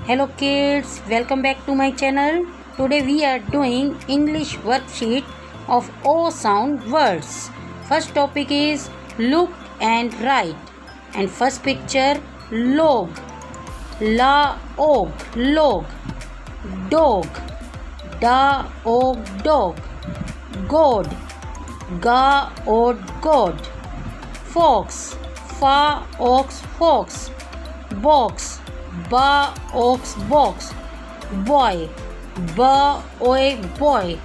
Hello kids, welcome back to my channel. Today we are doing English worksheet of O sound words. First topic is look and write. And first picture log, la og, log, dog, da og, dog, god, ga od, god, fox, fa ox, fox, box, ba ox, box, boy, ba oy, boy.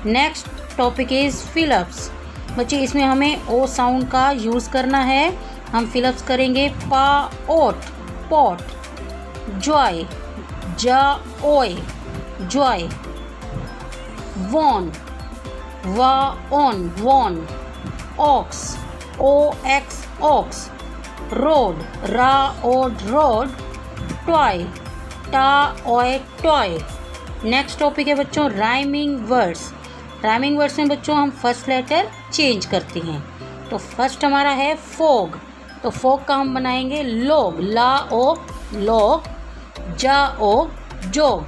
Next topic is fill-ups. बच्चे इसमें हमें ओ sound का use करना है. हम fill-ups करेंगे पा ओट, pot, joy, j oy, joy, won, w on, won, ox, o x, ox, road, r oad, road, toy, t oy, toy. Next topic है बच्चों राइमिंग वर्ड्स. राइमिंग वर्ड्स में बच्चों हम फर्स्ट लेटर चेंज करते हैं. तो फर्स्ट हमारा है फोग. तो फोग का हम बनाएंगे लोग, ला ओ, लोग, जा ओ, जोग.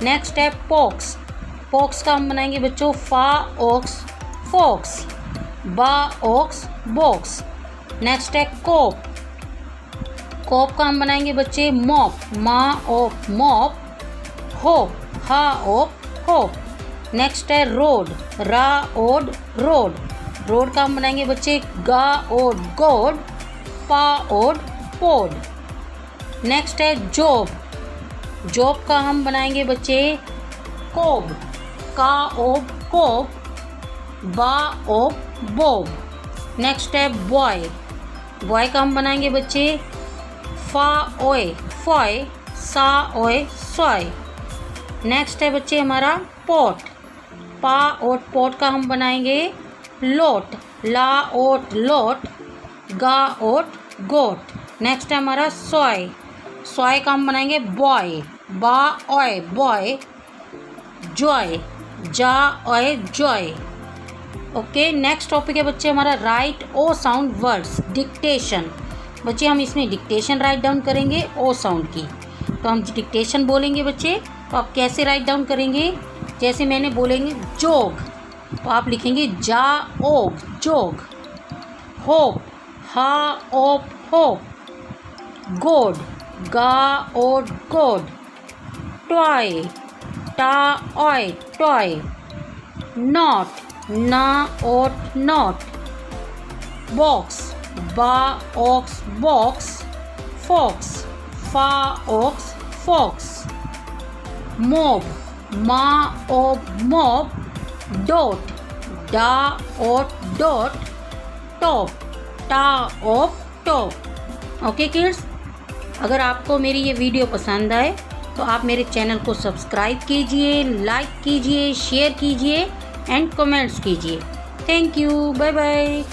नेक्स्ट है पॉक्स. पॉक्स का हम बनाएंगे बच्चों फा ओक्स, फोक्स, बा ओक्स, बॉक्स. नेक्स्ट है कोप. कोप का हम बनाएंगे बच्चे मॉप, मा ओप, मॉप, होप, हा ओप, होप. नेक्स्ट है road, r oad, road. Road का हम बनाएंगे बच्चे गा ओड, गोड, पा ओड, पोड. नेक्स्ट है जॉब. जॉब का हम बनाएंगे बच्चे कोब, का ओब, कोब, बा ओब, बोब. नेक्स्ट है बॉय. बॉय का हम बनाएंगे बच्चे फा ओए, फॉय, सा ओए, सॉय. नेक्स्ट है बच्चे हमारा पॉट. पा ओट, पॉट का हम बनाएंगे लोट, ला ओट, लोट, गा ओट, गोट. नेक्स्ट है हमारा सॉय. सॉय का हम बनाएंगे बॉय, बा ओए, बॉय, जॉय, जा ओए, जॉय. ओके. नेक्स्ट टॉपिक है बच्चे हमारा राइट ओ साउंड वर्ड्स. डिक्टेशन. बच्चे हम इसमें डिक्टेशन राइट डाउन करेंगे ओ साउंड की. तो हम डिक्टेशन बोलेंगे बच्चे. तो आप कैसे राइट डाउन करेंगे? जैसे मैंने बोलेंगे जोग, तो आप लिखेंगे जा ओग, जोग. होप, हा ओप, होप. गोड, गा ओड, गोड. Toy, t oy, toy. Not, ना ओट, नॉट. बॉक्स, बा ओक्स, बॉक्स. फॉक्स, फा ओक्स, फॉक्स. मोब, मा ओब, मोब. डोट, डा ओट, डोट. टॉप, टा ओप, टॉप. ओके किड्स, अगर आपको मेरी ये वीडियो पसंद आए तो आप मेरे चैनल को सब्सक्राइब कीजिए, लाइक कीजिए, शेयर कीजिए एंड कमेंट्स कीजिए. Thank you. Bye bye.